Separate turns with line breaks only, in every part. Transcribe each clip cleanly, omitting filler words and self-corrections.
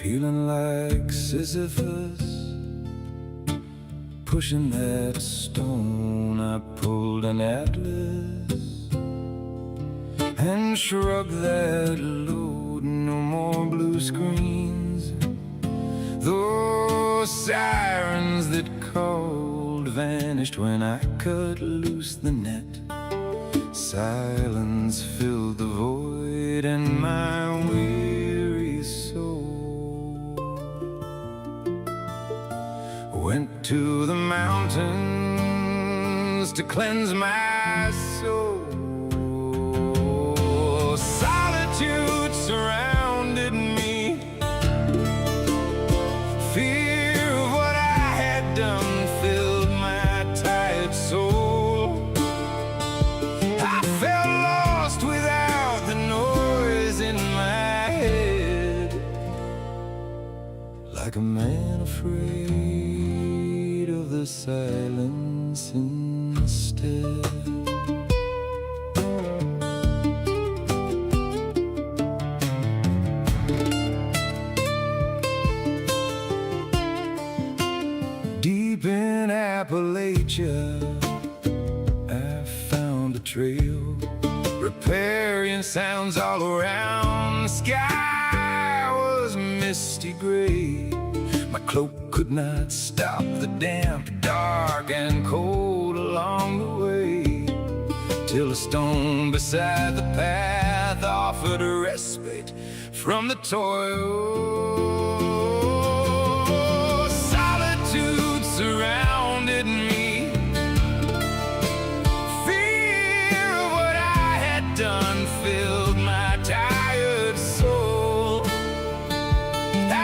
feeling like Sisyphus, pushing that stone. I pulled an atlas and shrugged that load. No more blue screens, those sirens that called vanished when I cut loose the net. Silence filled the void and my weary soul went to the mountains to cleanse my soul. Solitude surrounded me, fear of what I had done filled my tired soul. I felt lost without the noise in my head, like a man afraid of the silence instead. Deep in Appalachia, I found a trail, riparian sounds all around. The sky was misty gray. My cloak could not stop the damp, dark and cold along the way, till a stone beside the path offered a respite from the toil. Solitude surrounded me, fear of what I had done filled my tired soul.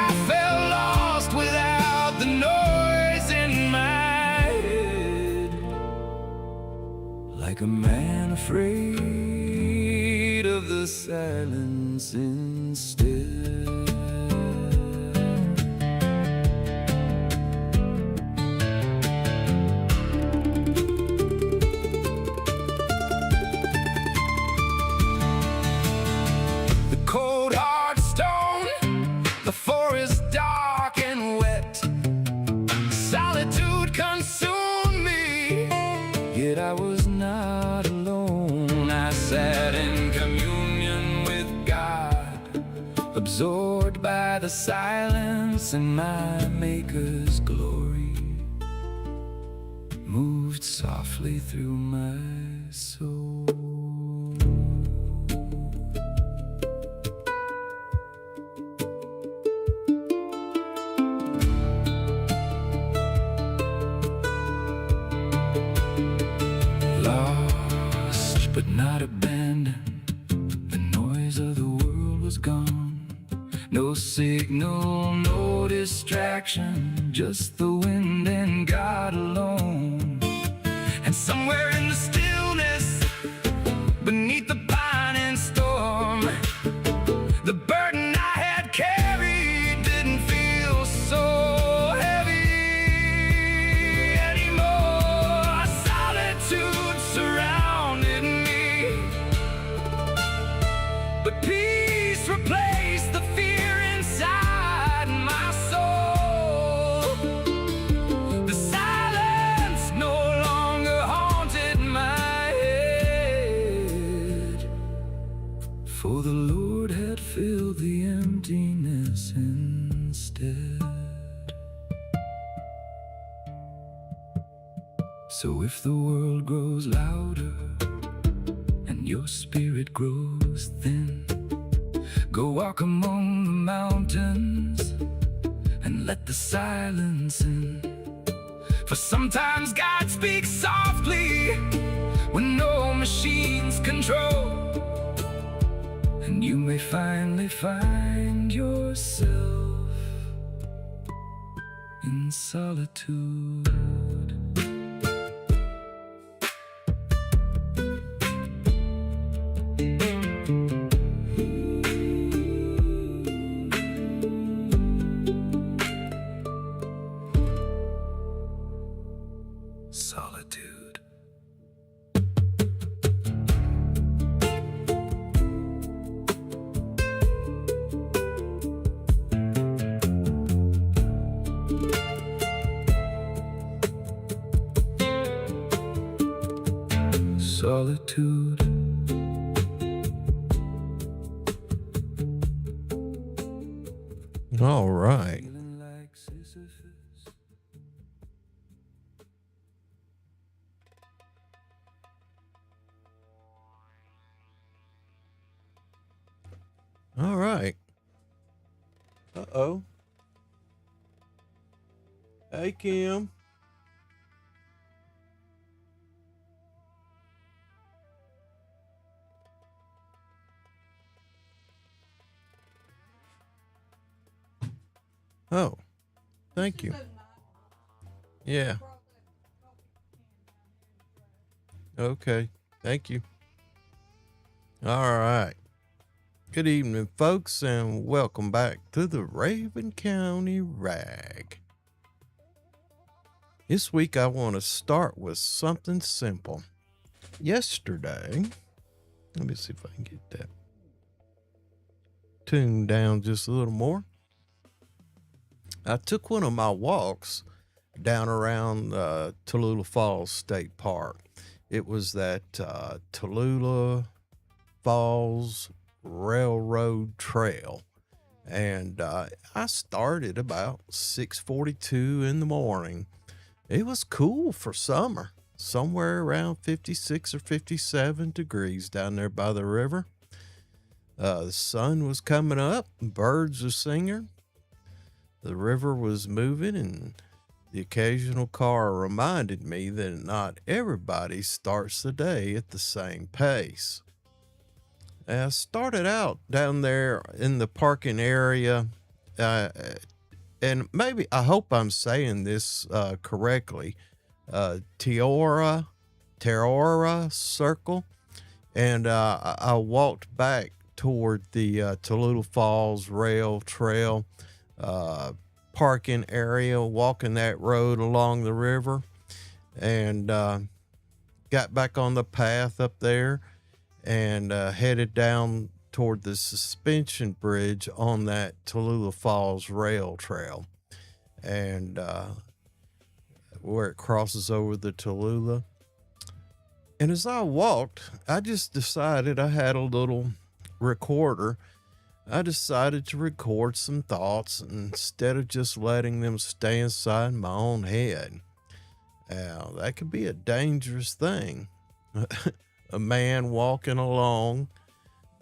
I felt lost without the noise in my head, like a man afraid of the silence instead. The cold hard stone, the forest dark and wet, solitude consumed me, yet I was not alone. I sat in communion with God, absorbed by the silence, and my Maker's glory moved softly through my soul. Lost but not abandoned, the noise of the world was gone. No signal, no distraction, just the wind and God alone. And somewhere in the stillness, beneath the pine and storm, the burden I had carried didn't feel so heavy anymore. Solitude surrounded me, but peace replaced the fear inside my soul. The silence no longer haunted my head, for the Lord had filled the emptiness instead. So if the world grows louder and your spirit grows thin, go walk among the mountains and let the silence in. For sometimes God speaks softly when no machines control, and you may finally find yourself in solitude. Solitude. solitude.
All right.
Feeling like Sisyphus.
All right. Uh-oh. Hey, Kim. Oh, thank you. Yeah. Okay. Thank you. All right. Good evening, folks, and welcome back to the Raven County Rag. This week, I want to start with something simple. Yesterday, let me see if I can get that tuned down just a little more. I took one of my walks down around Tallulah Falls State Park. It was that Tallulah Falls Railroad Trail. And I started about 6:42 in the morning. It was cool for summer, somewhere around 56 or 57 degrees down there by the river. The sun was coming up, birds were singing, the river was moving, and the occasional car reminded me that not everybody starts the day at the same pace. I started out down there in the parking area, and maybe, I hope I'm saying this correctly, Teora Circle, and I walked back toward the Tallulah Falls Rail Trail parking area, walking that road along the river, and got back on the path up there and headed down toward the suspension bridge on that Tallulah Falls Rail Trail, and where it crosses over the Tallulah. And as I walked, I just decided I had a little recorder. I decided to record some thoughts instead of just letting them stay inside my own head. Now, that could be a dangerous thing. A man walking along,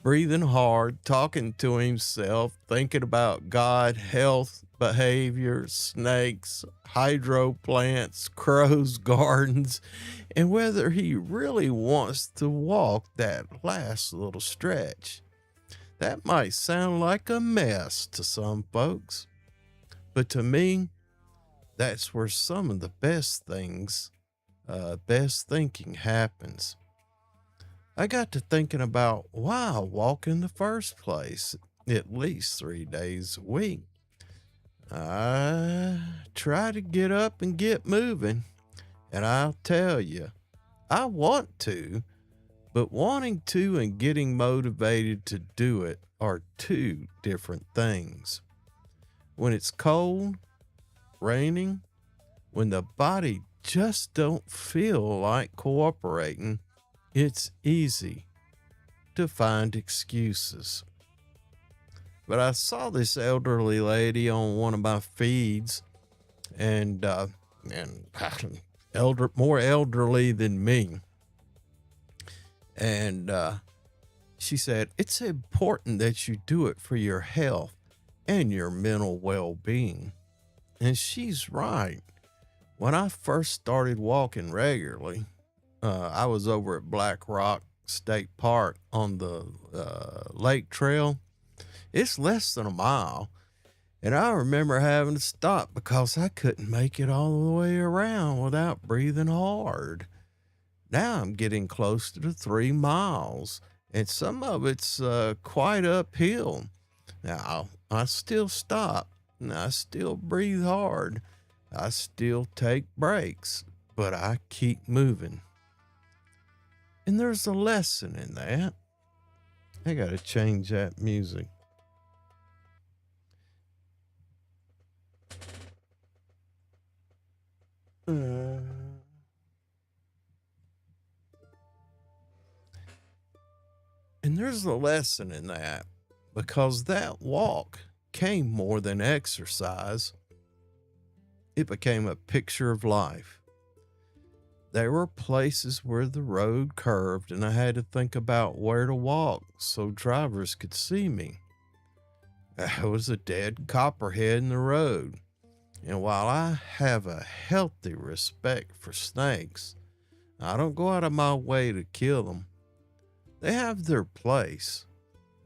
breathing hard, talking to himself, thinking about God, health, behavior, snakes, hydro plants, crows, gardens, and whether he really wants to walk that last little stretch. That might sound like a mess to some folks, but to me, that's where some of the best thinking happens. I got to thinking about why I walk in the first place, at least 3 days a week. I try to get up and get moving, and I'll tell you, I want to, but wanting to and getting motivated to do it are two different things. When it's cold, raining, when the body just don't feel like cooperating, it's easy to find excuses. But I saw this elderly lady on one of my feeds, and more elderly than me. And she said, it's important that you do it for your health and your mental well-being. And she's right. When I first started walking regularly, I was over at Black Rock State Park on the lake trail. It's less than a mile. And I remember having to stop because I couldn't make it all the way around without breathing hard. Now I'm getting close to 3 miles, and some of it's quite uphill. Now, I still stop, and I still breathe hard. I still take breaks, but I keep moving. And there's a lesson in that. I got to change that music. there's a lesson in that, because that walk came more than exercise. It became a picture of life. There were places where the road curved and I had to think about where to walk so drivers could see me. There was a dead copperhead in the road. And while I have a healthy respect for snakes, I don't go out of my way to kill them. They have their place.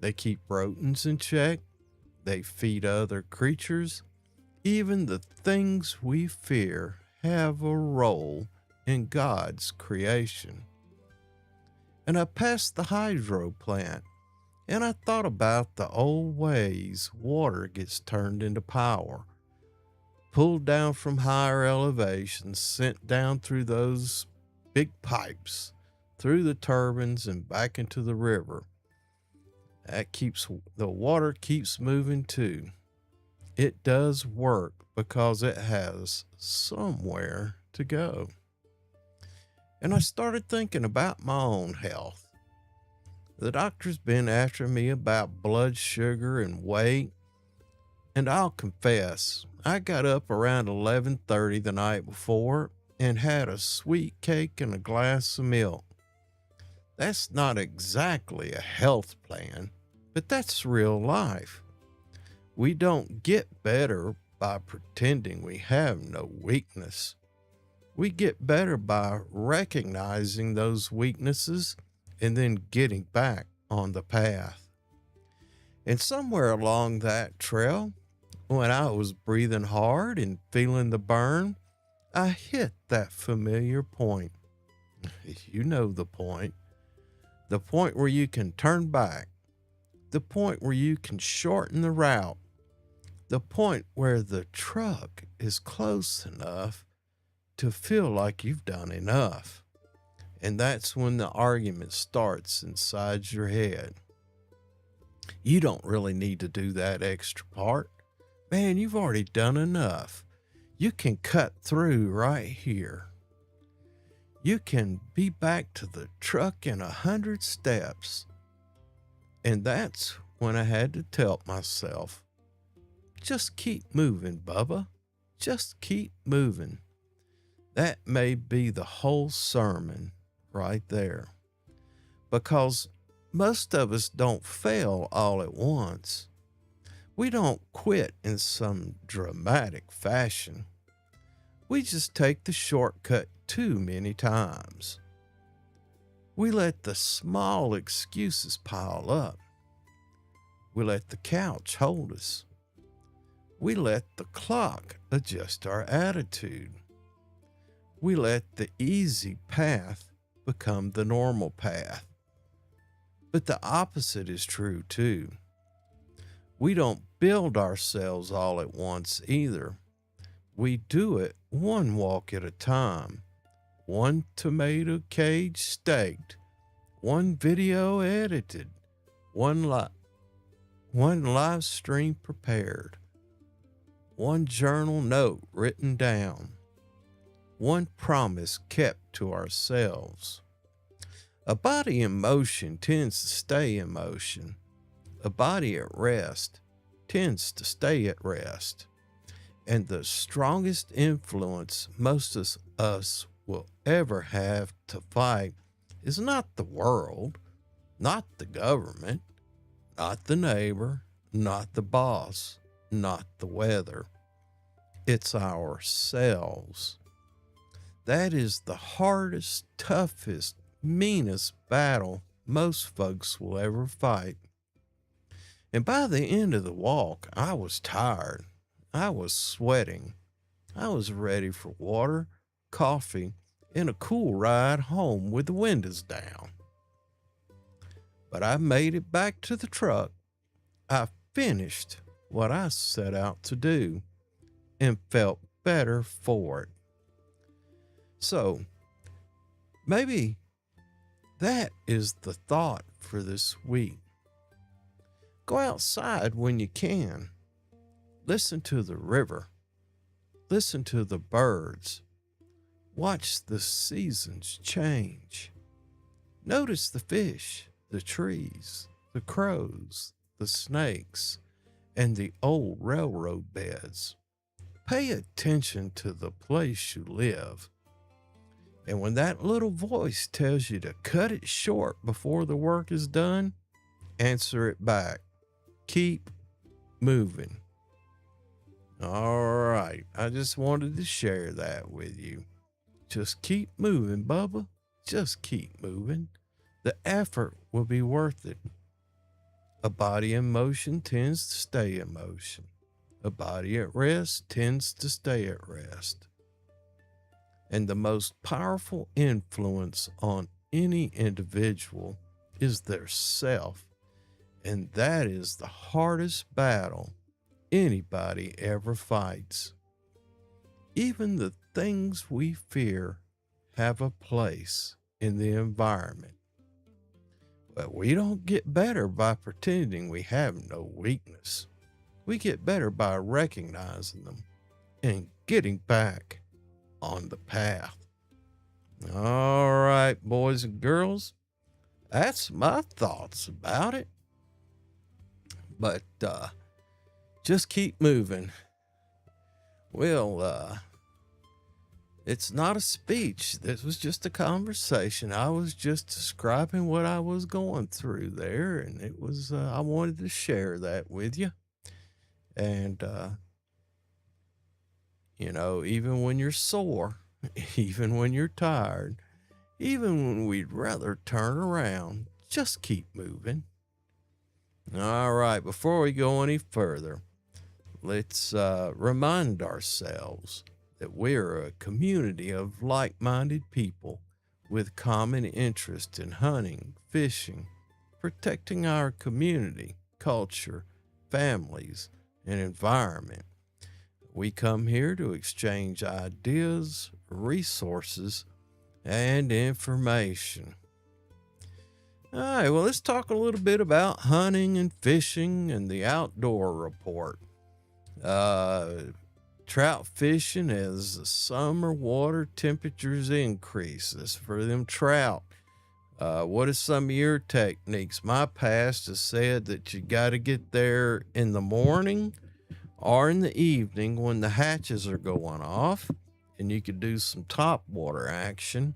They keep rodents in check. They feed other creatures. Even the things we fear have a role in God's creation. And I passed the hydro plant, and I thought about the old ways water gets turned into power, pulled down from higher elevations, sent down through those big pipes, through the turbines and back into the river. The water keeps moving too. It does work because it has somewhere to go. And I started thinking about my own health. The doctor's been after me about blood sugar and weight. And I'll confess, I got up around 11:30 the night before and had a sweet cake and a glass of milk. That's not exactly a health plan, but that's real life. We don't get better by pretending we have no weakness. We get better by recognizing those weaknesses and then getting back on the path. And somewhere along that trail, when I was breathing hard and feeling the burn, I hit that familiar point. You know the point. The point where you can turn back. The point where you can shorten the route. The point where the truck is close enough to feel like you've done enough. And that's when the argument starts inside your head. You don't really need to do that extra part. Man, you've already done enough. You can cut through right here. You can be back to the truck in 100 steps. And that's when I had to tell myself, just keep moving, Bubba. Just keep moving. That may be the whole sermon right there. Because most of us don't fail all at once. We don't quit in some dramatic fashion. We just take the shortcut too many times. We let the small excuses pile up. We let the couch hold us. We let the clock adjust our attitude. We let the easy path become the normal path. But the opposite is true too. We don't build ourselves all at once either. We do it one walk at a time, one tomato cage staked, one video edited, one live stream prepared, one journal note written down, one promise kept to ourselves. A body in motion tends to stay in motion. A body at rest tends to stay at rest. And the strongest influence most of us will ever have to fight is not the world, not the government, not the neighbor, not the boss, not the weather. It's ourselves. That is the hardest, toughest, meanest battle most folks will ever fight. And by the end of the walk, I was tired. I was sweating. I was ready for water, coffee, and a cool ride home with the windows down. But I made it back to the truck. I finished what I set out to do and felt better for it. So, maybe that is the thought for this week. Go outside when you can. Listen to the river. Listen to the birds. Watch the seasons change. Notice the fish, the trees, the crows, the snakes, and the old railroad beds. Pay attention to the place you live. And when that little voice tells you to cut it short before the work is done, answer it back. Keep moving. All right. I just wanted to share that with you. Just keep moving, Bubba. Just keep moving. The effort will be worth it. A body in motion tends to stay in motion. A body at rest tends to stay at rest. And the most powerful influence on any individual is their self. And that is the hardest battle anybody ever fights. Even the things we fear have a place in the environment. But we don't get better by pretending we have no weakness. We get better by recognizing them and getting back on the path. All right, boys and girls, that's my thoughts about it. But just keep moving. Well, it's not a speech. This was just a conversation. I was just describing what I was going through there, and it was I wanted to share that with you. And even when you're sore, even when you're tired, even when we'd rather turn around, just keep moving. All right, before we go any further, let's remind ourselves that we're a community of like-minded people with common interest in hunting, fishing, protecting our community, culture, families, and environment. We come here to exchange ideas, resources, and information. All right, well, let's talk a little bit about hunting and fishing and the outdoor report. Trout fishing as the summer water temperatures increase. That's for them trout. What are some of your techniques? My past has said that you got to get there in the morning or in the evening when the hatches are going off, and you could do some top water action.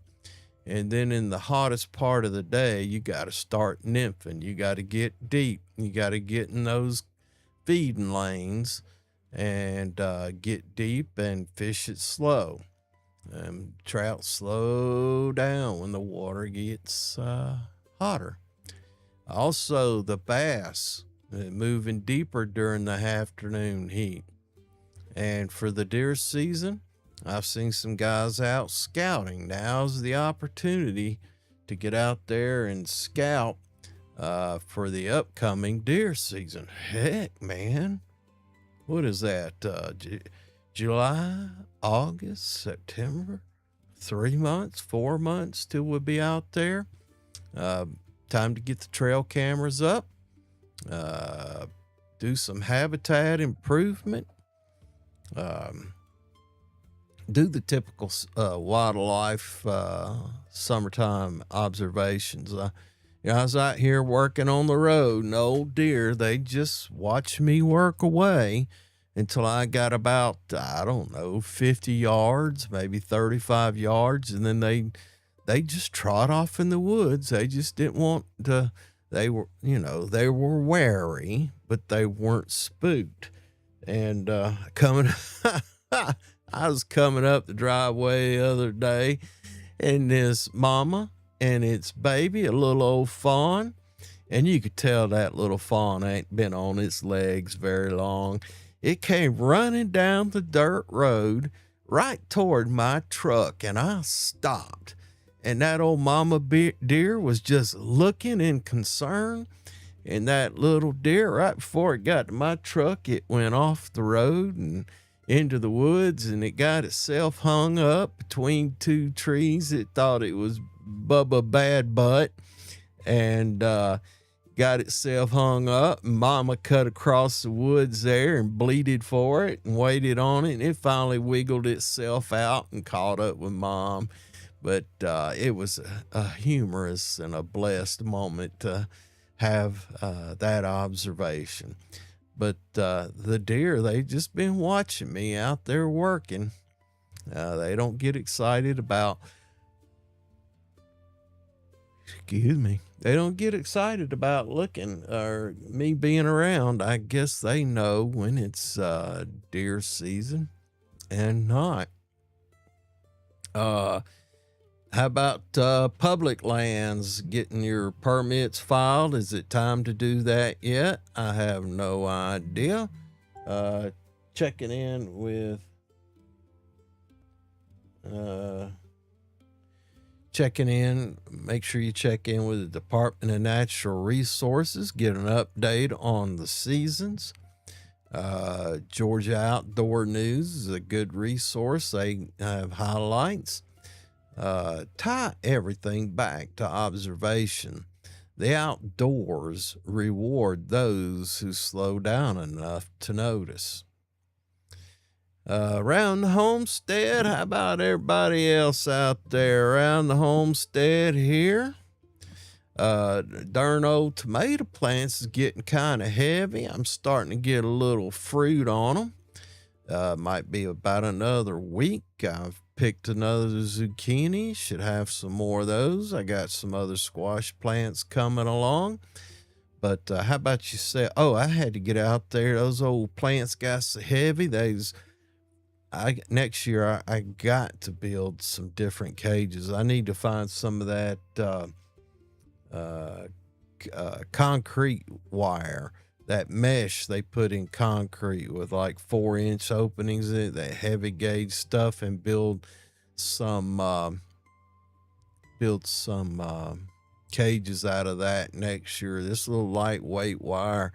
And then in the hottest part of the day, you got to start nymphing. You got to get deep. You got to get in those feeding lanes and get deep and fish it slow. Trout slow down when the water gets hotter. Also, the bass moving deeper during the afternoon heat. And for the deer season, I've seen some guys out scouting. Now's the opportunity to get out there and scout for the upcoming deer season. Heck, man. What is that? July, August, September? 3 months, 4 months till we'll be out there. Time to get the trail cameras up. Do some habitat improvement. Do the typical wildlife summertime observations. I was out here working on the road, and old deer, they just watch me work away until I got about, 50 yards, maybe 35 yards, and then they just trot off in the woods. They just didn't want to. They were wary, but they weren't spooked. And I was coming up the driveway the other day, and this mama and its baby, a little old fawn, and you could tell that little fawn ain't been on its legs very long. It came running down the dirt road right toward my truck, and I stopped. And that old mama deer was just looking in concern. And that little deer, right before it got to my truck, it went off the road and into the woods, and it got itself hung up between two trees. It thought it was Bubba Bad Butt, and got itself hung up. And Mama cut across the woods there and bleated for it and waited on it, and it finally wiggled itself out and caught up with Mom. But it was a humorous and a blessed moment to have that observation. But the deer, they just been watching me out there working. They don't get excited about, excuse me, they don't get excited about looking or me being around. I guess they know when it's deer season and not. How about public lands getting your permits filed? Is it time to do that yet? I have no idea. Checking in with make sure you check in with the Department of Natural Resources, get an update on the seasons. Georgia Outdoor News is a good resource. They have highlights. Tie everything back to observation. The outdoors reward those who slow down enough to notice. Around the homestead, how about everybody else out there around the homestead here? Darn old tomato plants is getting kind of heavy. I'm starting to get a little fruit on them. Might be about another week. I've picked another zucchini. Should have some more of those. I got some other squash plants coming along. But how about you say, oh, I had to get out there. Those old plants got so heavy. Next year I got to build some different cages. I need to find some of that concrete wire, that mesh they put in concrete with like 4-inch openings in it, that heavy gauge stuff, and build some cages out of that next year. This little lightweight wire,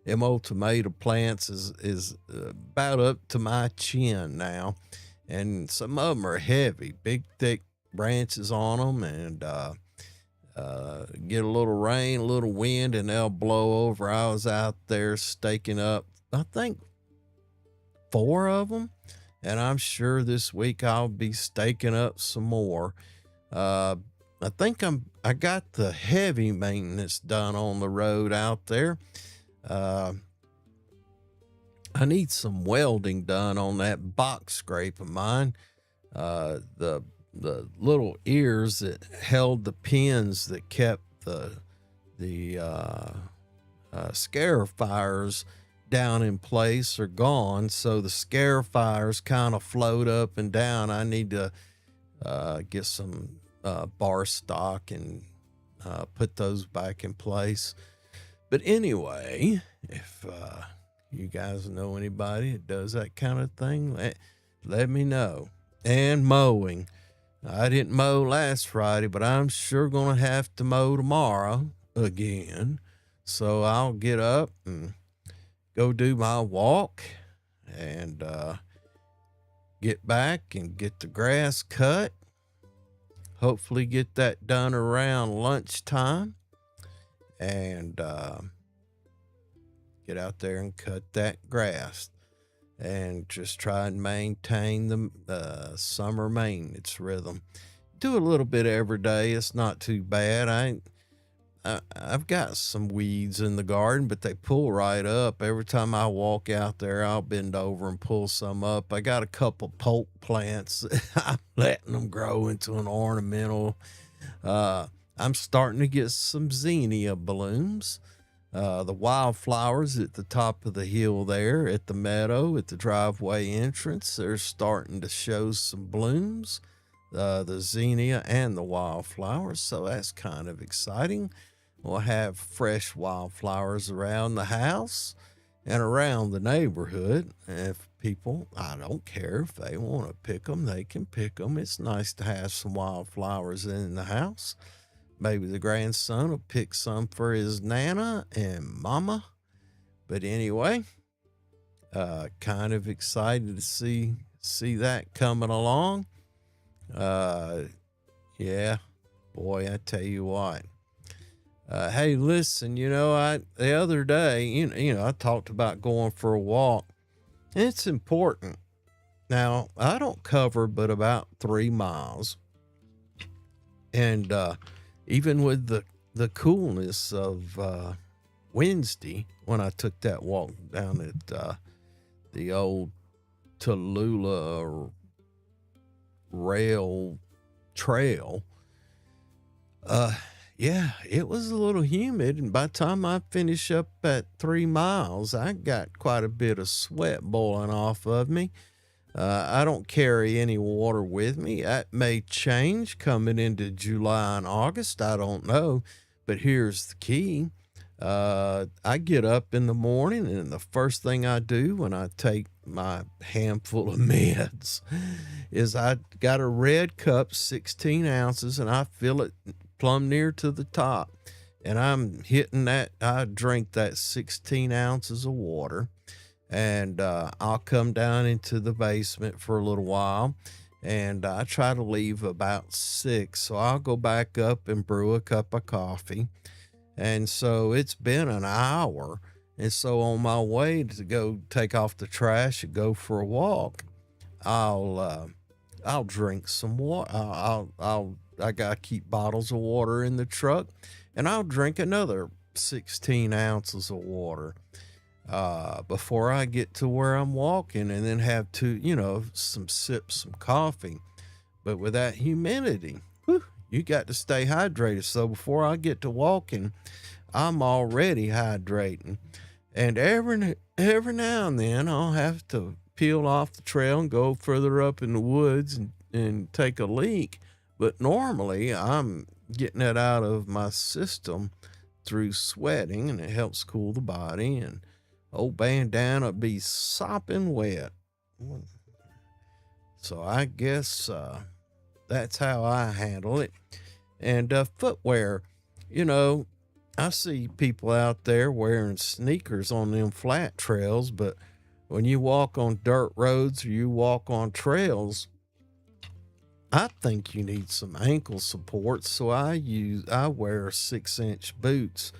them old tomato plants is about up to my chin now, and some of them are heavy, big thick branches on them, and get a little rain, a little wind, and they'll blow over. I was out there staking up, I think 4 of them, and I'm sure this week I'll be staking up some more. I think I got the heavy maintenance done on the road out there. I need some welding done on that box scrape of mine. The little ears that held the pins that kept the scare fires down in place are gone, so the scare fires kind of float up and down. I need to get some bar stock and put those back in place. But anyway, if you guys know anybody that does that kind of thing, let me know. And mowing. I didn't mow last Friday, but I'm sure going to have to mow tomorrow again. So I'll get up and go do my walk and get back and get the grass cut. Hopefully get that done around lunchtime, and get out there and cut that grass and just try and maintain the summer maintenance rhythm. Do a little bit every day. It's not too bad. I've got some weeds in the garden, but they pull right up. Every time I walk out there, I'll bend over and pull some up. I got a couple poke plants. I'm letting them grow into an ornamental. I'm starting to get some zinnia blooms. The wildflowers at the top of the hill there at the meadow at the driveway entrance, they're starting to show some blooms, the zinnia and the wildflowers. So that's kind of exciting. We'll have fresh wildflowers around the house and around the neighborhood. If people, I don't care if they want to pick them, they can pick them. It's nice to have some wildflowers in the house. Maybe the grandson will pick some for his nana and mama. But anyway, kind of excited to see that coming along. Yeah, boy, I tell you what. Hey, listen, the other day, I talked about going for a walk. It's important. Now, I don't cover but about 3 miles. And, even with the the coolness of Wednesday when I took that walk down at the old Tallulah rail trail. Yeah, it was a little humid, and by the time I finish up at 3 miles, I got quite a bit of sweat boiling off of me. I don't carry any water with me. That may change coming into July and August. I don't know. But here's the key. I get up in the morning, and the first thing I do when I take my handful of meds is I got a red cup, 16 ounces, and I fill it plumb near to the top. And I'm hitting that. I drink that 16 ounces of water. And I'll come down into the basement for a little while, and I try to leave about 6. So I'll go back up and brew a cup of coffee. And so it's been an hour. And so on my way to go take off the trash and go for a walk, I'll drink some water. I gotta keep bottles of water in the truck, and I'll drink another 16 ounces of water before I get to where I'm walking, and then have some coffee. But with that humidity, you got to stay hydrated. So before I get to walking, I'm already hydrating. And every now and then I'll have to peel off the trail and go further up in the woods and take a leak. But normally I'm getting it out of my system through sweating, and it helps cool the body, and old bandana be sopping wet. So I guess that's how I handle it. And footwear, I see people out there wearing sneakers on them flat trails, but when you walk on dirt roads or you walk on trails, I think you need some ankle support. So I wear 6-inch boots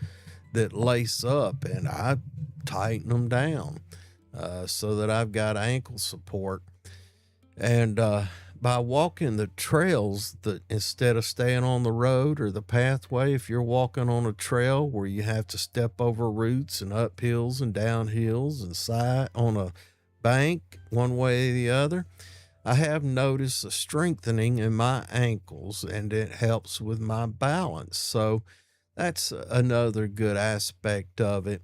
that lace up, and I tighten them down so that I've got ankle support. And by walking the trails, instead of staying on the road or the pathway, if you're walking on a trail where you have to step over roots and up hills and down hills and side on a bank one way or the other, I have noticed a strengthening in my ankles, and it helps with my balance. So that's another good aspect of it.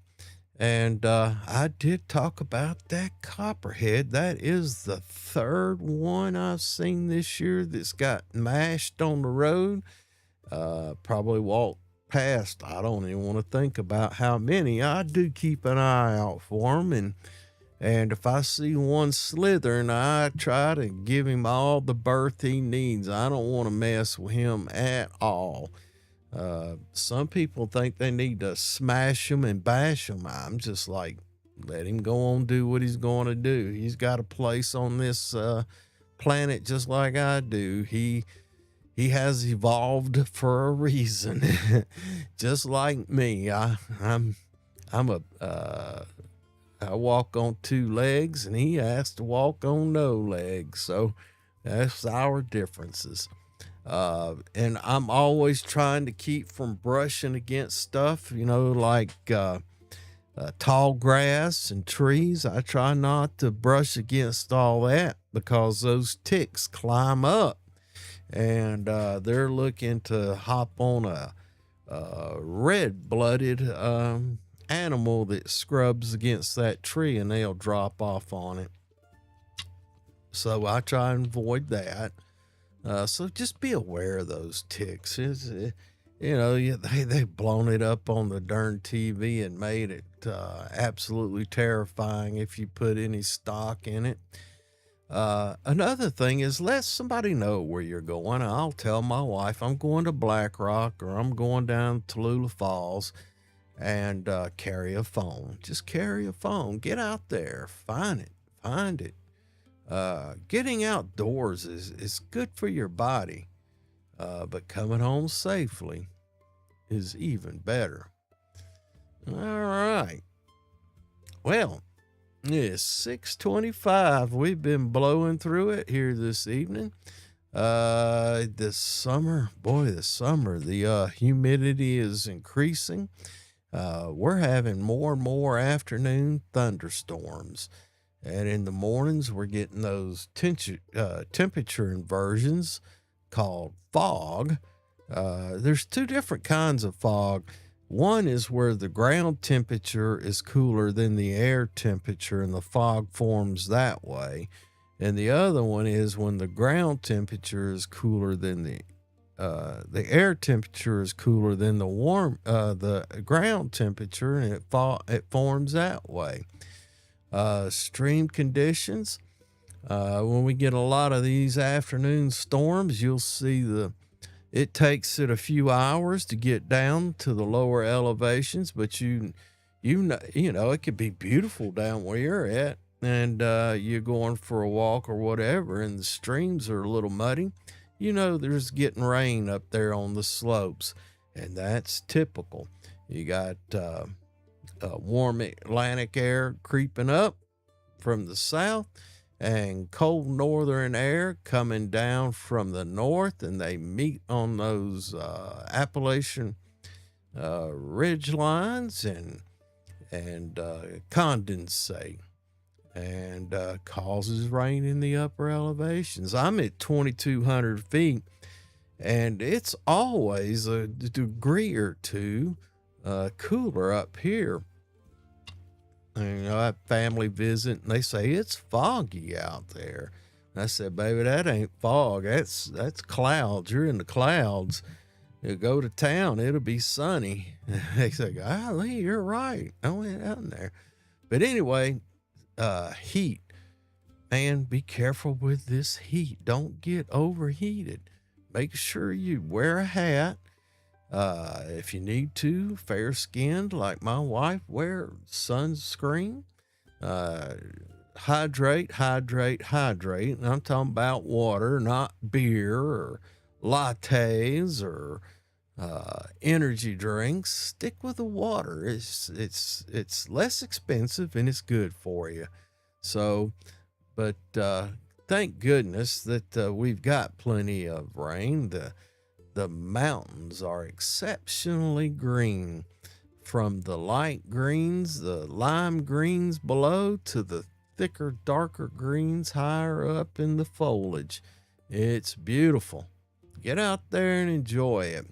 And I did talk about that copperhead. That is the third one I've seen this year that's got mashed on the road. Probably walked past. I don't even want to think about how many. I do keep an eye out for them. And if I see one slithering, I try to give him all the berth he needs. I don't want to mess with him at all. Some people think they need to smash him and bash him. I'm just like, let him go on, do what he's going to do. He's got a place on this planet just like I do. He has evolved for a reason, just like me. I walk on 2 legs, and he has to walk on no legs. So that's our differences. And I'm always trying to keep from brushing against stuff, like tall grass and trees. I try not to brush against all that because those ticks climb up, and they're looking to hop on a red-blooded animal that scrubs against that tree, and they'll drop off on it. So I try and avoid that. So just be aware of those ticks. They've blown it up on the darn TV and made it absolutely terrifying if you put any stock in it. Another thing is, let somebody know where you're going. I'll tell my wife I'm going to Black Rock, or I'm going down Tallulah Falls, and carry a phone. Just carry a phone. Get out there. Find it. Getting outdoors is good for your body, but coming home safely is even better. All right. Well, it's 6:25. We've been blowing through it here this evening. This summer, boy, this summer, the humidity is increasing. We're having more and more afternoon thunderstorms. And in the mornings, we're getting those temperature inversions called fog. There's two different kinds of fog. One is where the ground temperature is cooler than the air temperature, and the fog forms that way. And the other one is when the ground temperature is cooler than the air temperature is cooler than the ground temperature, and it forms that way. Stream conditions. When we get a lot of these afternoon storms, you'll see it takes it a few hours to get down to the lower elevations, but you know it could be beautiful down where you're at, and you're going for a walk or whatever, and the streams are a little muddy. You know there's getting rain up there on the slopes, and that's typical. You got warm Atlantic air creeping up from the south and cold northern air coming down from the north, and they meet on those Appalachian ridge lines and condensate and causes rain in the upper elevations. I'm at 2,200 feet, and it's always a degree or two cooler up here. And, I have family visit, and they say it's foggy out there. And I said, baby, that ain't fog. That's clouds. You're in the clouds. You go to town, it'll be sunny. They say, golly, you're right. I went out there. But anyway, heat. Man, be careful with this heat. Don't get overheated. Make sure you wear a hat. If you need to, fair skinned like my wife, wear sunscreen. Hydrate. And I'm talking about water, not beer or lattes or energy drinks. Stick with the water. It's less expensive and it's good for you. So, but thank goodness that we've got plenty of rain. The mountains are exceptionally green, from the light greens, the lime greens below, to the thicker, darker greens higher up in the foliage. It's beautiful. Get out there and enjoy it.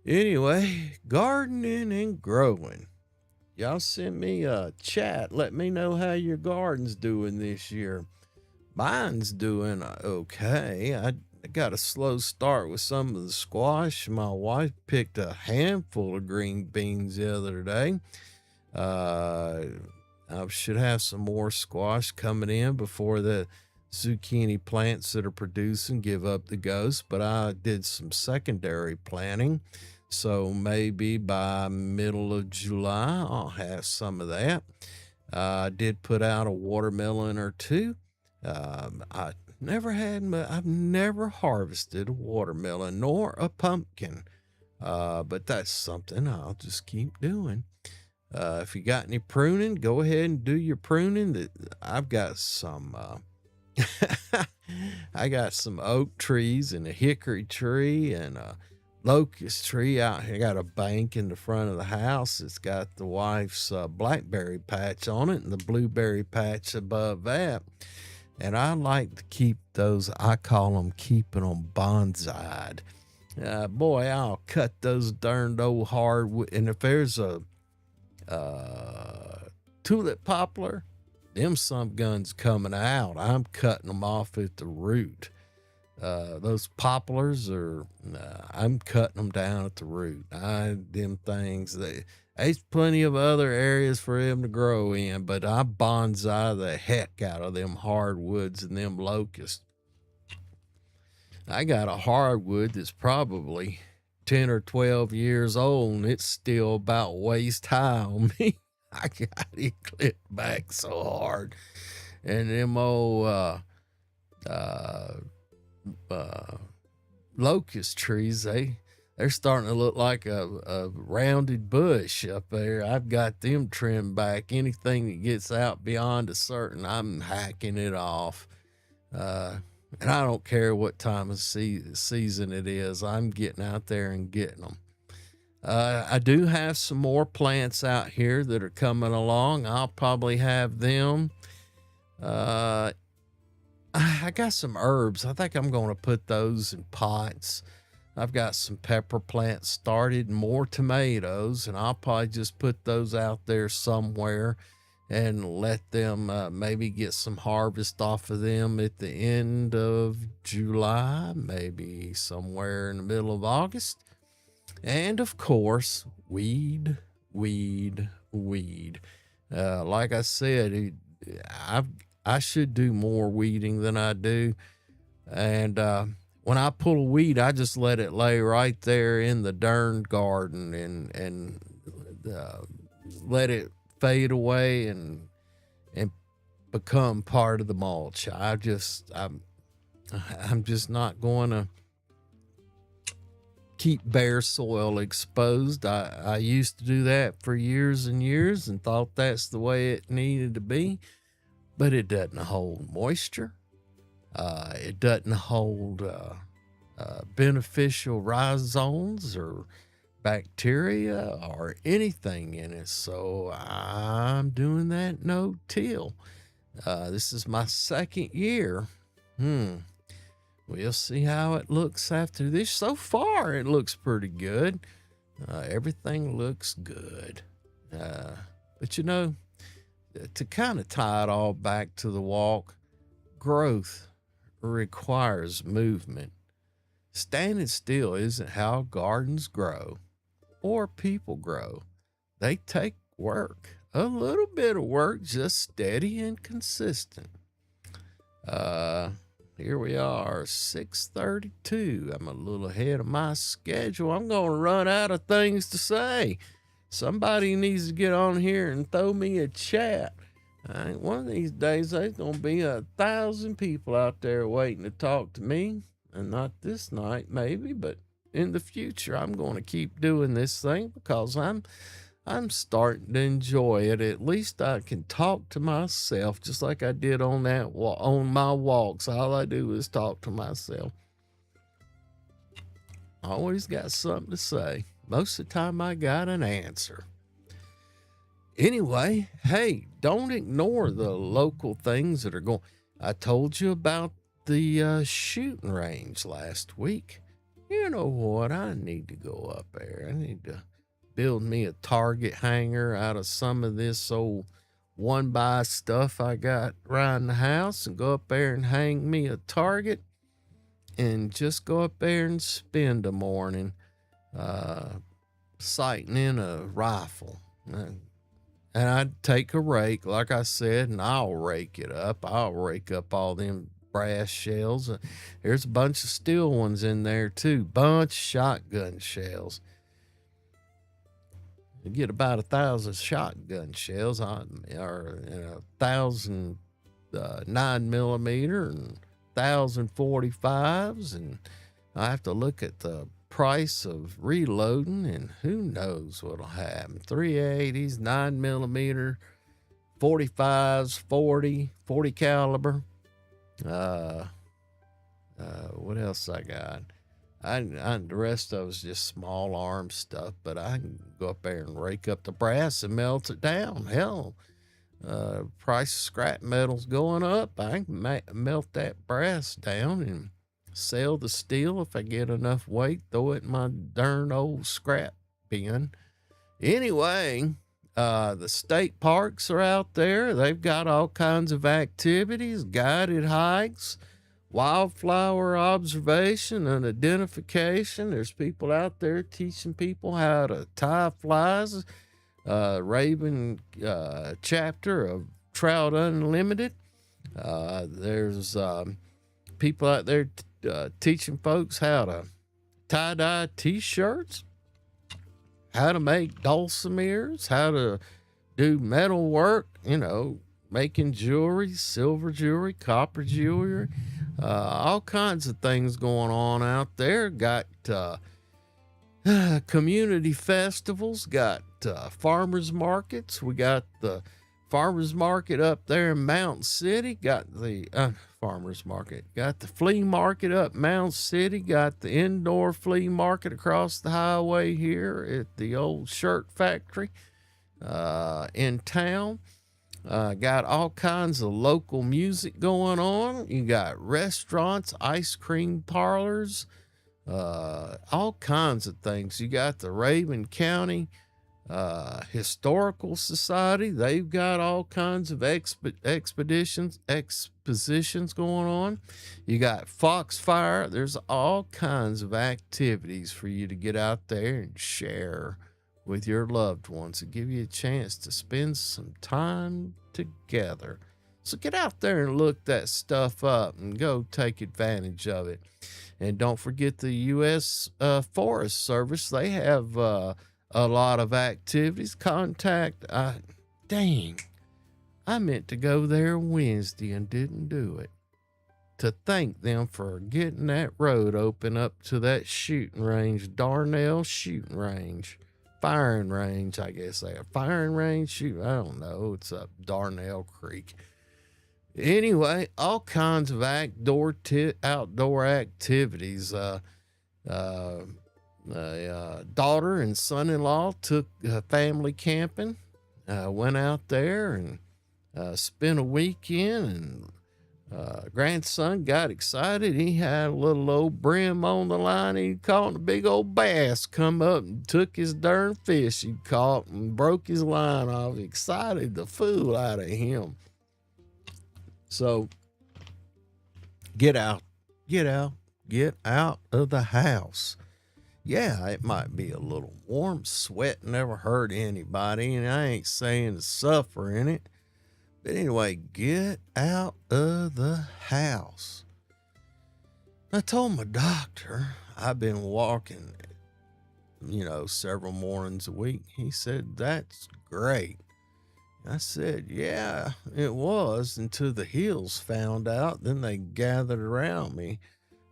Anyway, gardening and growing. Y'all send me a chat. Let me know how your garden's doing this year. Mine's doing okay. I got a slow start with some of the squash. My wife picked a handful of green beans the other day. I should have some more squash coming in before the zucchini plants that are producing give up the ghost, but I did some secondary planting. So maybe by middle of July, I'll have some of that. I did put out a watermelon or two. I've never harvested a watermelon nor a pumpkin. But that's something I'll just keep doing. If you got any pruning, go ahead and do your pruning. I've got some, I got some oak trees and a hickory tree and a locust tree out here. I got a bank in the front of the house. It's got the wife's blackberry patch on it and the blueberry patch above that. And I like to keep those, I call them keeping them bonsai'd. Boy, I'll cut those darned old hardwood. And if there's a tulip poplar, them some guns coming out, I'm cutting them off at the root. Those poplars I'm cutting them down at the root. Them things, there's plenty of other areas for them to grow in, but I bonsai the heck out of them hardwoods and them locusts. I got a hardwood that's probably 10 or 12 years old, and it's still about waist high on me. I got it clipped back so hard. And them old locust trees, they're starting to look like a rounded bush up there. I've got them trimmed back. Anything that gets out beyond a certain, I'm hacking it off. And I don't care what time of season it is. I'm getting out there and getting them. I do have some more plants out here that are coming along. I'll probably have them. I got some herbs. I think I'm going to put those in pots. I've got some pepper plants started and more tomatoes, and I'll probably just put those out there somewhere and let them maybe get some harvest off of them at the end of July, maybe somewhere in the middle of August. And of course, weed. Like I said, I should do more weeding than I do. And when I pull a weed, I just let it lay right there in the darn garden and let it fade away and become part of the mulch. I'm just not going to keep bare soil exposed. I used to do that for years and years and thought that's the way it needed to be, but it doesn't hold moisture. It doesn't hold beneficial rhizomes or bacteria or anything in it. So I'm doing that no-till. This is my second year. We'll see how it looks after this. So far, it looks pretty good. Everything looks good. But you know, to kind of tie it all back to the walk, growth requires movement. Standing still isn't how gardens grow or people grow. They take work, a little bit of work, just steady and consistent. Here we are, 6:32. I'm a little ahead of my schedule. I'm going to run out of things to say. Somebody needs to get on here and throw me a chat. One of these days, there's going to be 1,000 people out there waiting to talk to me. And not this night, maybe, but in the future, I'm going to keep doing this thing because I'm starting to enjoy it. At least I can talk to myself just like I did on my walks. All I do is talk to myself. Always got something to say. Most of the time I got an answer. Anyway, hey, don't ignore the local things that are going. I told you about the shooting range last week. You know what? I need to go up there. I need to build me a target hanger out of some of this old one-by stuff I got around the house and go up there and hang me a target and just go up there and spend a morning sighting in a rifle. And I'd take a rake, like I said, and I'll rake it up. I'll rake up all them brass shells. There's a bunch of steel ones in there too. Bunch of shotgun shells. You get about 1,000 shotgun shells or 1,000 9mm and 1,000 45s, and I have to look at the price of reloading, and who knows what'll happen. 380s, 9mm, 45s, 40 caliber. What else I got? The rest of it's just small arm stuff, but I can go up there and rake up the brass and melt it down. Hell, price of scrap metal's going up. I can melt that brass down and sell the steel if I get enough weight, throw it in my darn old scrap bin. Anyway, the state parks are out there. They've got all kinds of activities, guided hikes, wildflower observation and identification. There's people out there teaching people how to tie flies. Raven chapter of Trout Unlimited. There's people out there teaching folks how to tie-dye t-shirts, how to make dulcimers, how to do metal work, making jewelry, silver jewelry, copper jewelry, all kinds of things going on out there. Got community festivals, got farmers markets. We got the farmers market up there in Mountain City. Got the farmers market. Got the flea market up Mountain City. Got the indoor flea market across the highway here at the old shirt factory in town. Got all kinds of local music going on. You got restaurants, ice cream parlors, all kinds of things. You got the Rabun County Historical Society. They've got all kinds of expositions going on. You got Foxfire. There's all kinds of activities for you to get out there and share with your loved ones and give you a chance to spend some time together. So get out there and look that stuff up and go take advantage of it. And don't forget the U.S. Forest Service. They have a lot of activities. Dang, I meant to go there Wednesday and didn't do it. To thank them for getting that road open up to that shooting range, Darnell Shooting Range. Firing range, I guess they have firing range. Shoot, I don't know. It's up Darnell Creek. Anyway, all kinds of outdoor activities. Daughter and son-in-law took family camping. Went out there and spent a weekend, and grandson got excited. He had a little old brim on the line. He caught a big old bass, come up and took his darn fish he caught and broke his line off. Excited the fool out of him. So get out of the house. Yeah, it might be a little warm. Sweat never hurt anybody, and I ain't saying to suffer in it. But anyway, get out of the house. I told my doctor I've been walking, several mornings a week. He said, that's great. I said, yeah, it was, until the hills found out. Then they gathered around me.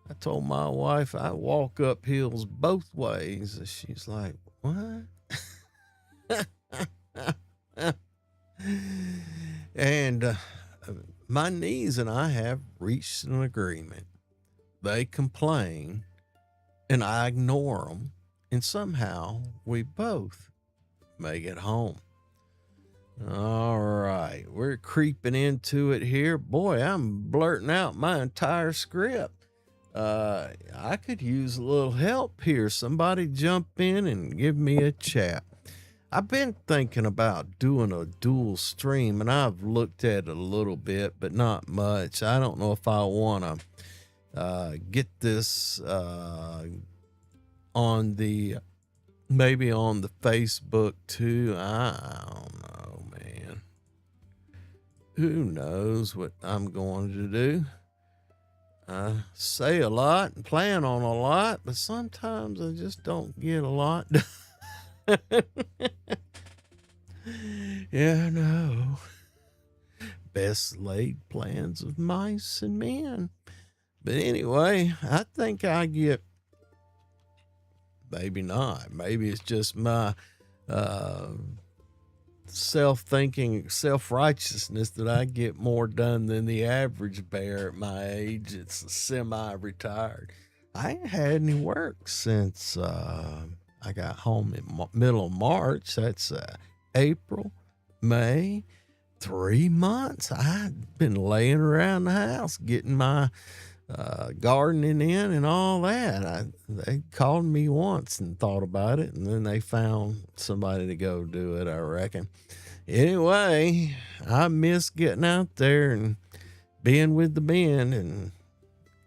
I told my wife I walk up hills both ways. She's like, what? And my knees and I have reached an agreement. They complain and I ignore them, and somehow we both make it home. All right, we're creeping into it here. Boy, I'm blurting out my entire script. I could use a little help here. Somebody jump in and give me a chat. I've been thinking about doing a dual stream, and I've looked at it a little bit, but not much. I don't know if I want to get this maybe on the Facebook too. I don't know, man. Who knows what I'm going to do? I say a lot and plan on a lot, but sometimes I just don't get a lot done. Yeah, no. Best laid plans of mice and men. But anyway, I think I get, maybe not. Maybe it's just my self-thinking, self-righteousness that I get more done than the average bear at my age. It's semi-retired. I ain't had any work since I got home in middle of March. That's April, May, 3 months. I've been laying around the house getting my gardening in and all that. They called me once and thought about it, and then they found somebody to go do it, I reckon. Anyway, I miss getting out there and being with the men and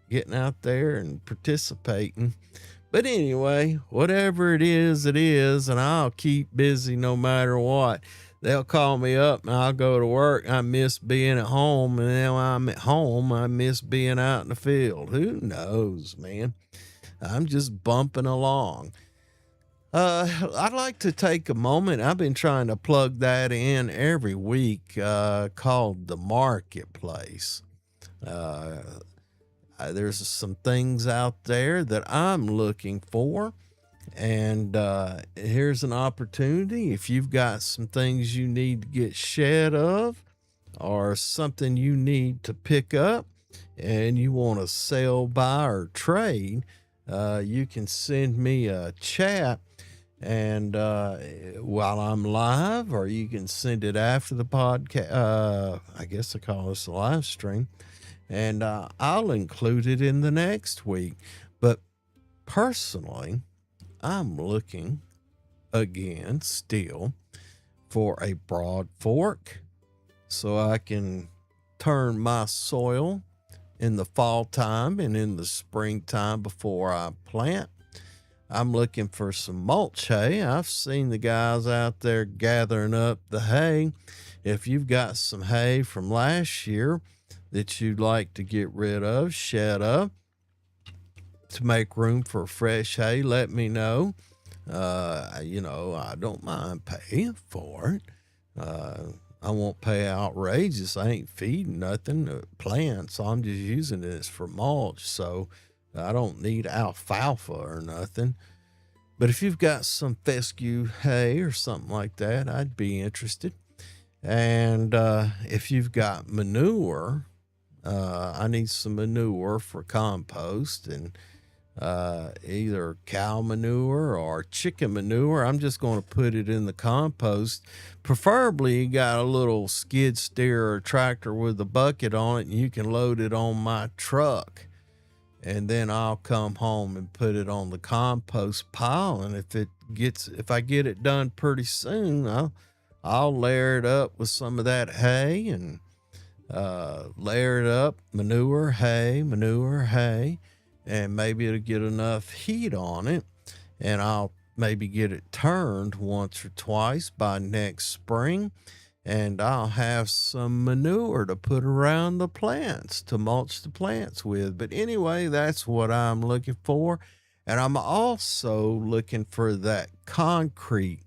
getting out there and participating. But anyway, whatever it is, and I'll keep busy no matter what. They'll call me up and I'll go to work. I miss being at home, and then when I'm at home, I miss being out in the field. Who knows, man? I'm just bumping along. I'd like to take a moment. I've been trying to plug that in every week, called The Marketplace. There's some things out there that I'm looking for. And here's an opportunity. If you've got some things you need to get shed of, or something you need to pick up, and you want to sell, buy, or trade, you can send me a chat and while I'm live, or you can send it after the podcast. I guess I call this a live stream, and I'll include it in the next week. But personally, I'm looking again still for a broad fork so I can turn my soil in the fall time and in the springtime before I plant. I'm looking for some mulch hay. I've seen the guys out there gathering up the hay. If you've got some hay from last year that you'd like to get rid of, shed up, to make room for fresh hay, let me know. I don't mind paying for it. I won't pay outrageous. I ain't feeding nothing to plants. I'm just using this for mulch, so I don't need alfalfa or nothing. But if you've got some fescue hay or something like that, I'd be interested. And if you've got manure, I need some manure for compost, and either cow manure or chicken manure. I'm just going to put it in the compost. Preferably you got a little skid steer or tractor with a bucket on it, and you can load it on my truck, and then I'll come home and put it on the compost pile. And if I get it done pretty soon, I'll layer it up with some of that hay, and layer it up, manure, hay, and maybe it'll get enough heat on it, and I'll maybe get it turned once or twice by next spring, and I'll have some manure to put around the plants to mulch the plants with. But anyway, that's what I'm looking for. And I'm also looking for that concrete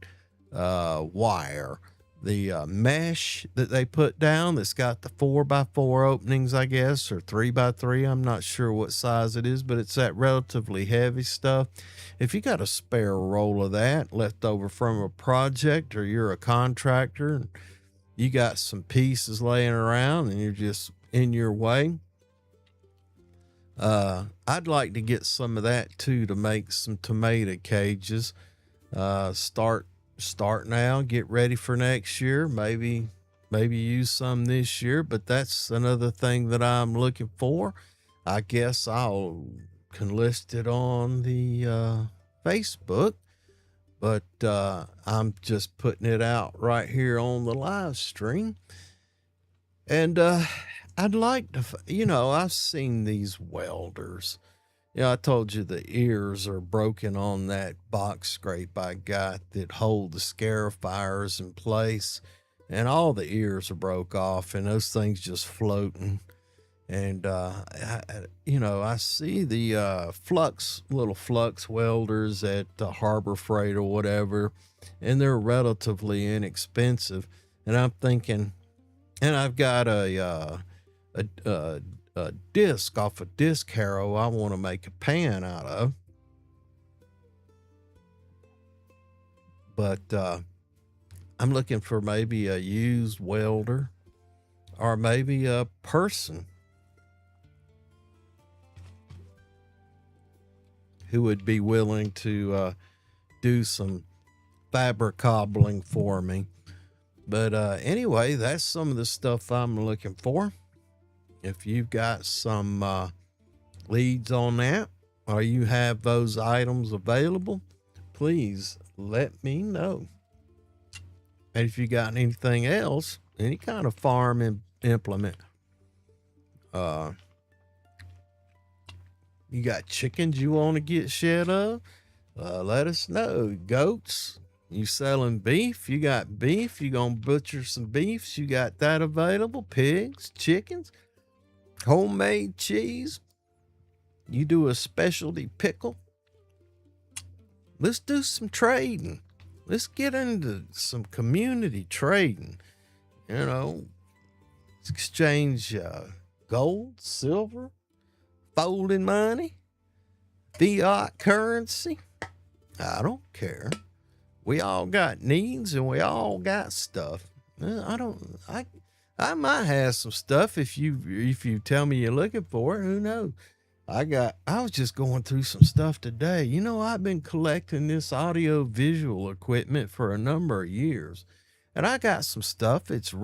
wire, the mesh that they put down that's got the 4x4 openings, I guess, or 3x3. I'm not sure what size it is, but it's that relatively heavy stuff. If you got a spare roll of that left over from a project, or you're a contractor and you got some pieces laying around and you're just in your way, I'd like to get some of that too, to make some tomato cages. Start now, get ready for next year, maybe use some this year. But that's another thing that I'm looking for. I guess can list it on the Facebook, but I'm just putting it out right here on the live stream. And I'd like to, I've seen these welders. Yeah, I told you the ears are broken on that box scrape I got that hold the scarifiers in place, and all the ears are broke off, and those things just floating. And I see the little flux welders at Harbor Freight or whatever, and they're relatively inexpensive. And I'm thinking, and I've got a disc off a disc harrow I want to make a pan out of. But I'm looking for maybe a used welder, or maybe a person who would be willing to do some fabric cobbling for me. But anyway, that's some of the stuff I'm looking for. If you've got some leads on that, or you have those items available, please let me know. And if you got anything else, any kind of farm implement, you got chickens you want to get shed of, let us know. Goats, you selling beef? You got beef? You gonna butcher some beefs? You got that available? Pigs, chickens, homemade cheese? You do a specialty pickle? Let's do some trading. Let's get into some community trading. Let's exchange gold, silver, folding money, fiat currency. I don't care. We all got needs and we all got stuff. I might have some stuff if you tell me you're looking for it. Who knows? I was just going through some stuff today. You know, I've been collecting this audio visual equipment for a number of years. And I got some stuff. It's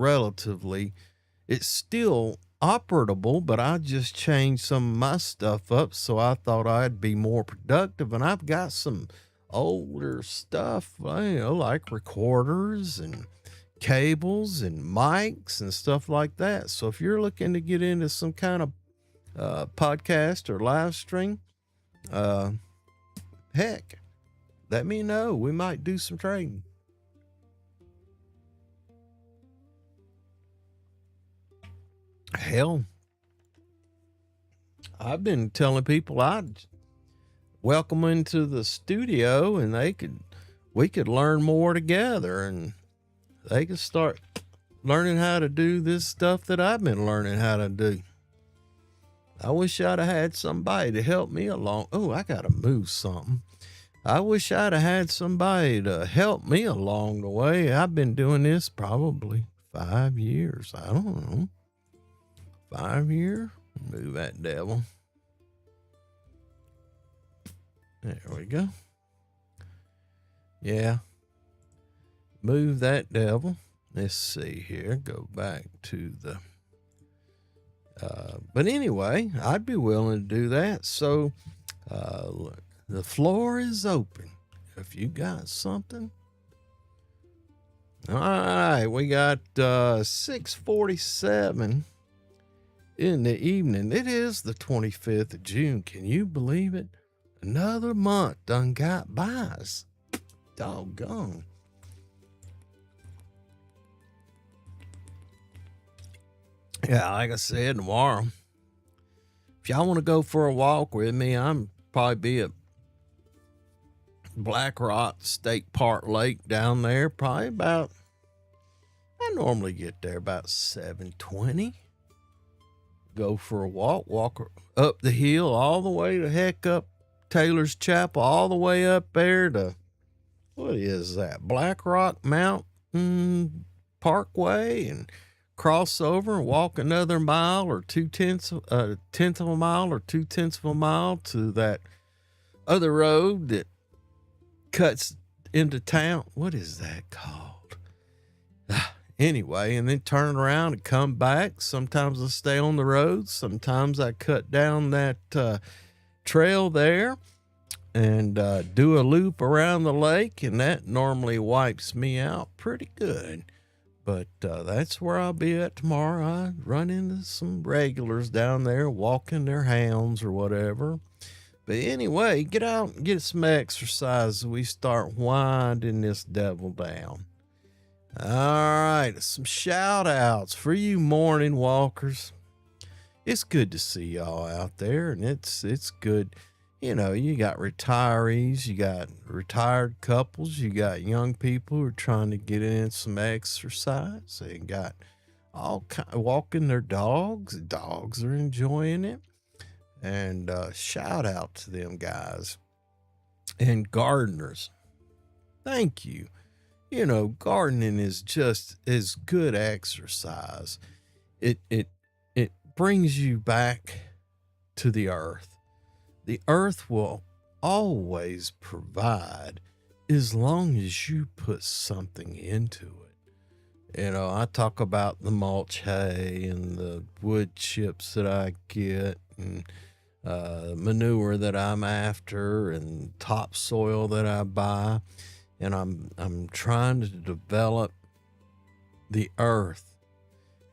still operable, but I just changed some of my stuff up, so I thought I'd be more productive. And I've got some older stuff, like recorders and cables and mics and stuff like that. So if you're looking to get into some kind of podcast or live stream, heck, let me know. We might do some trading. Hell, I've been telling people I'd welcome them into the studio and we could learn more together, and they could start learning how to do this stuff that I've been learning how to do. I wish I'd have had somebody to help me along. Oh, I got to move something. I wish I'd have had somebody to help me along the way. I've been doing this probably 5 years. I don't know. 5 years? Move that devil. There we go. Yeah. Move that devil. Let's see here. Go back to the... but anyway, I'd be willing to do that. So, look, the floor is open. If you got something. All right, we got 6:47 in the evening. It is the 25th of June. Can you believe it? Another month done got by us. Doggone. Yeah, like I said, tomorrow, if y'all want to go for a walk with me, I'm probably be at Black Rock State Park Lake down there. Probably about, I normally get there about 7:20. Go for a walk up the hill all the way to heck up Taylor's Chapel, all the way up there to, what is that, Black Rock Mountain Parkway, and cross over and walk another mile or tenth of a mile or 2/10 of a mile to that other road that cuts into town. What is that called? Anyway, and then turn around and come back. Sometimes I stay on the road. Sometimes I cut down that trail there and do a loop around the lake, and that normally wipes me out pretty good. But that's where I'll be at tomorrow. I run into some regulars down there walking their hounds or whatever. But anyway, get out and get some exercise as we start winding this devil down. All right, some shout outs for you morning walkers. It's good to see y'all out there, and it's good. You know, you got retirees, you got retired couples, you got young people who are trying to get in some exercise. They got all kind walking their dogs. The dogs are enjoying it. And shout out to them guys. And gardeners, thank you. You know, gardening is just as good exercise. It brings you back to the earth. The earth will always provide as long as you put something into it. You know, I talk about the mulch hay and the wood chips that I get, and manure that I'm after, and topsoil that I buy. And I'm trying to develop the earth.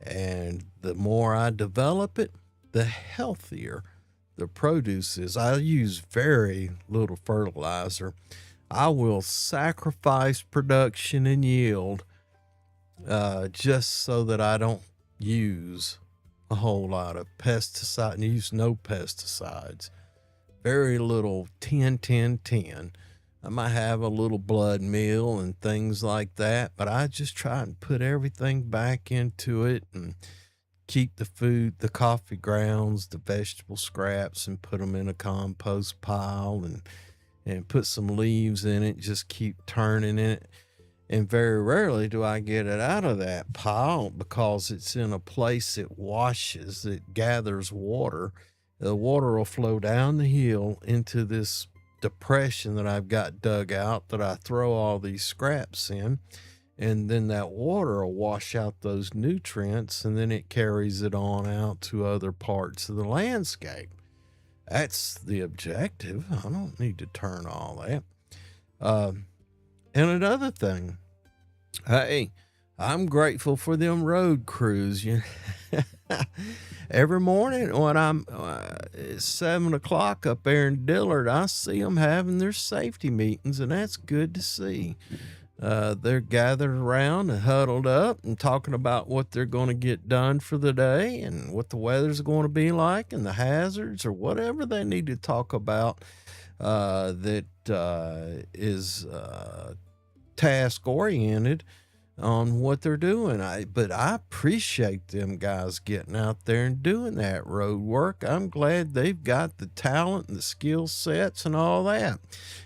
And the more I develop it, the healthier the produce is. I use very little fertilizer. I will sacrifice production and yield just so that I don't use a whole lot of pesticide and use no pesticides. Very little 10-10-10. I might have a little blood meal and things like that, but I just try and put everything back into it and keep the food, the coffee grounds, the vegetable scraps, and put them in a compost pile, and and put some leaves in it, just keep turning it. And very rarely do I get it out of that pile because it's in a place it washes, it gathers water. The water will flow down the hill into this depression that I've got dug out that I throw all these scraps in. And then that water will wash out those nutrients, and then it carries it on out to other parts of the landscape. That's the objective. I don't need to turn all that. And another thing, hey, I'm grateful for them road crews. Every morning when I'm it's 7 o'clock up there in Dillard, I see them having their safety meetings, and that's good to see. They're gathered around and huddled up and talking about what they're going to get done for the day and what the weather's going to be like and the hazards or whatever they need to talk about that is task oriented on what they're doing. But I appreciate them guys getting out there and doing that road work. I'm glad they've got the talent and the skill sets and all that.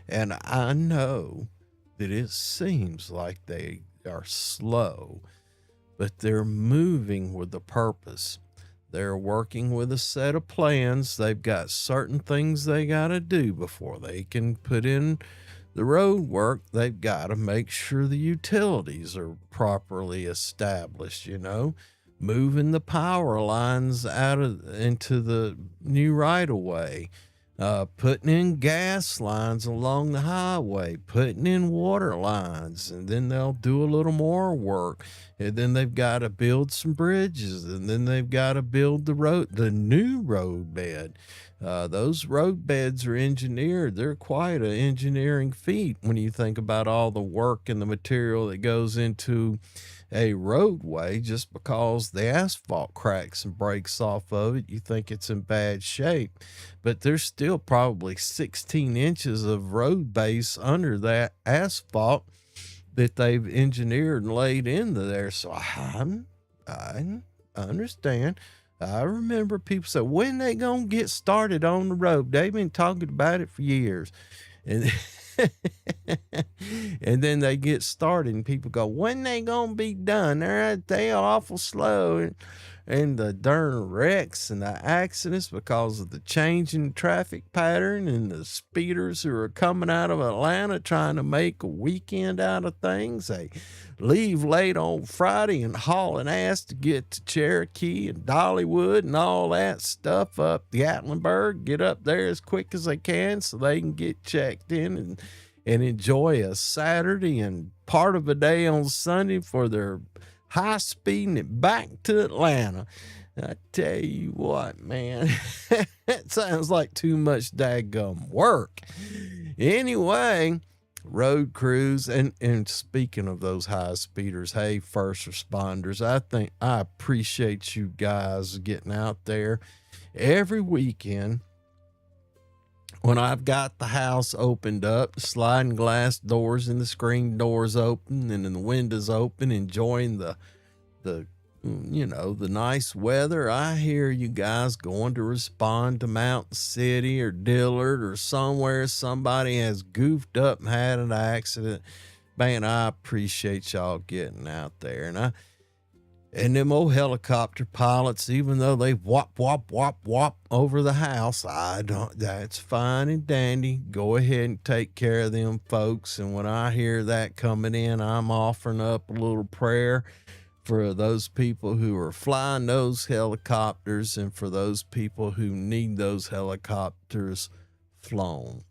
And I know that it seems like they are slow, but they're moving with a purpose. They're working with a set of plans. They've got certain things they got to do before they can put in the road work. They've got to make sure the utilities are properly established, moving the power lines into the new right of way. Putting in gas lines along the highway, putting in water lines, and then they'll do a little more work. And then they've got to build some bridges, and then they've got to build the new road bed. Those road beds are engineered. They're quite an engineering feat when you think about all the work and the material that goes into a roadway. Just because the asphalt cracks and breaks off of it, you think it's in bad shape, but there's still probably 16 inches of road base under that asphalt that they've engineered and laid into there. So I understand. I remember people say, when they gonna get started on the road? They've been talking about it for years. And and then they get started and people go, when they gonna be done? They are awful slow. And the darn wrecks and the accidents because of the changing traffic pattern and the speeders who are coming out of Atlanta trying to make a weekend out of things. They leave late on Friday and hauling ass to get to Cherokee and Dollywood and all that stuff up the Gatlinburg, get up there as quick as they can so they can get checked in and enjoy a Saturday and part of a day on Sunday for their high speeding it back to Atlanta. I tell you what, man, it sounds like too much daggum work. Anyway, road crews, and speaking of those high speeders, hey, first responders, I appreciate you guys getting out there every weekend. When I've got the house opened up, sliding glass doors and the screen doors open and the windows open, enjoying the nice weather, I hear you guys going to respond to Mountain City or Dillard or somewhere somebody has goofed up and had an accident. Man, I appreciate y'all getting out there. And them old helicopter pilots, even though they whop, whop, whop, whop over the house, that's fine and dandy. Go ahead and take care of them folks. And when I hear that coming in, I'm offering up a little prayer for those people who are flying those helicopters and for those people who need those helicopters flown.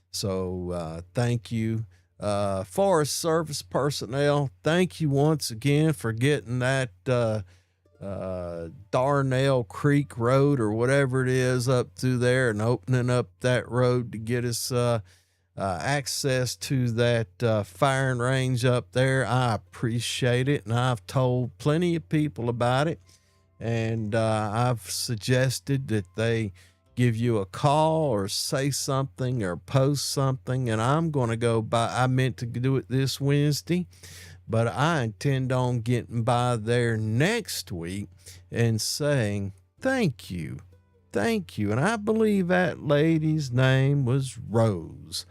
So thank you. Forest Service personnel, thank you once again for getting that Darnell Creek Road or whatever it is up through there and opening up that road to get us access to that firing range up there. I appreciate it, and I've told plenty of people about it, and I've suggested that they give you a call or say something or post something, and I'm going to go by. I meant to do it this Wednesday, but I intend on getting by there next week and saying thank you. And I believe that lady's name was Rose.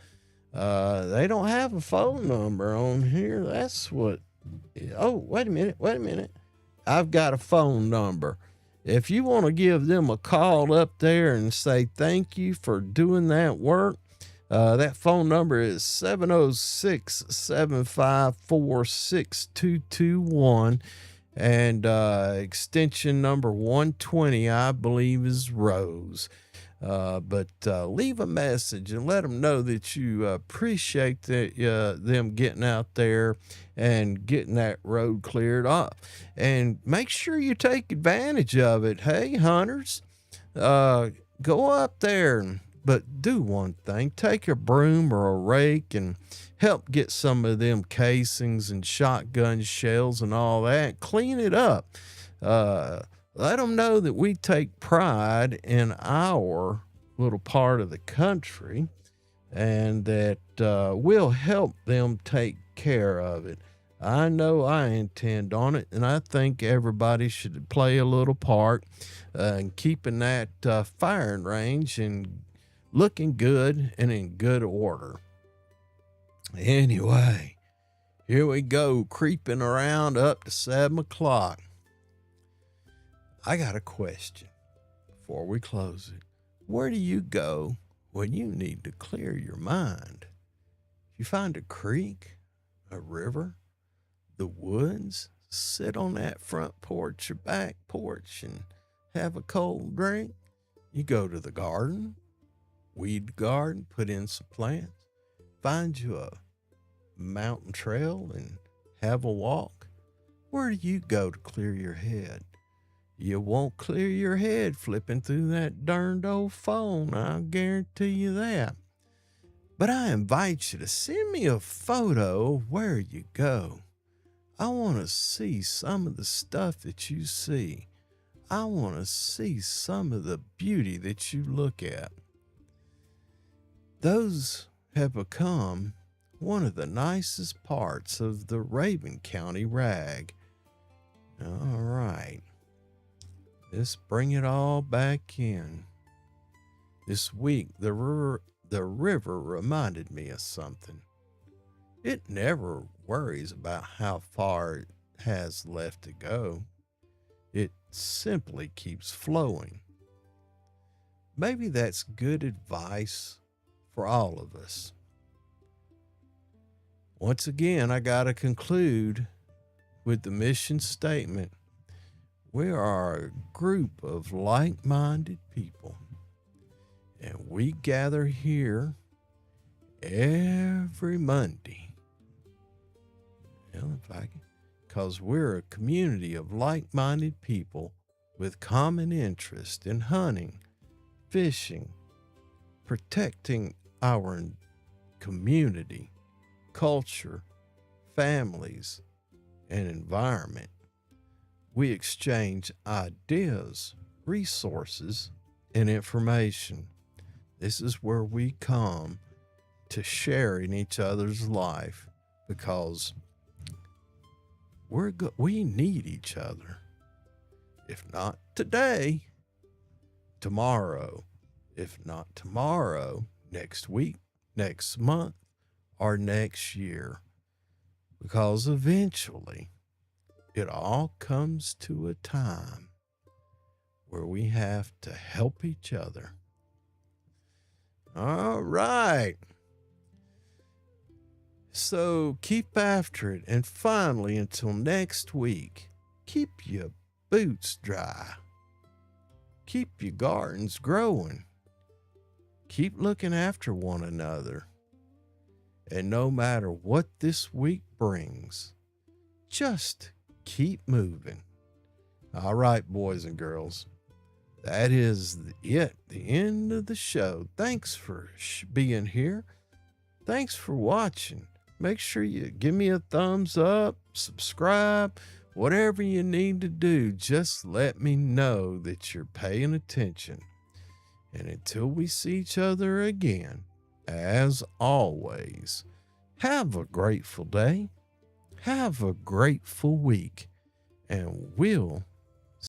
They don't have a phone number on here. That's what. Oh, wait a minute. Wait a minute. I've got a phone number. If you want to give them a call up there and say thank you for doing that work, that phone number is 706-754-6221, and extension number 120, I believe, is Rose. But leave a message and let them know that you appreciate them getting out there and getting that road cleared up. And make sure you take advantage of it. Hey, hunters, go up there, but do one thing. Take a broom or a rake and help get some of them casings and shotgun shells and all that. Clean it up. Let them know that we take pride in our little part of the country and that we'll help them take care of it. I know I intend on it, and I think everybody should play a little part in keeping that firing range and looking good and in good order. Anyway, here we go, creeping around up to 7 o'clock. I got a question before we close it. Where do you go when you need to clear your mind? You find a creek, a river, the woods, sit on that front porch or back porch and have a cold drink. You go to the garden, weed the garden, put in some plants, find you a mountain trail and have a walk. Where do you go to clear your head? You won't clear your head flipping through that darned old phone, I'll guarantee you that. But I invite you to send me a photo of where you go. I want to see some of the stuff that you see. I want to see some of the beauty that you look at. Those have become one of the nicest parts of the Rabun County rag. All right. Let's bring it all back in. This week, the river reminded me of something. It never worries about how far it has left to go. It simply keeps flowing. Maybe that's good advice for all of us. Once again, I got to conclude with the mission statement. We are a group of like-minded people, and we gather here every Monday. Well, because we're a community of like-minded people with common interest in hunting, fishing, protecting our community, culture, families, and environment. We exchange ideas, resources, and information. This is where we come to share in each other's life because we need each other. If not today, tomorrow. If not tomorrow, next week, next month, or next year. Because eventually, it all comes to a time where we have to help each other. All right. So keep after it. And finally, until next week, keep your boots dry. Keep your gardens growing. Keep looking after one another. And no matter what this week brings, just keep moving. All right, boys and girls, that is it, the end of the show. Thanks for being here. Thanks for watching. Make sure you give me a thumbs up, subscribe, whatever you need to do. Just let me know that you're paying attention. And until we see each other again, as always, have a grateful day. Have a grateful week, and we'll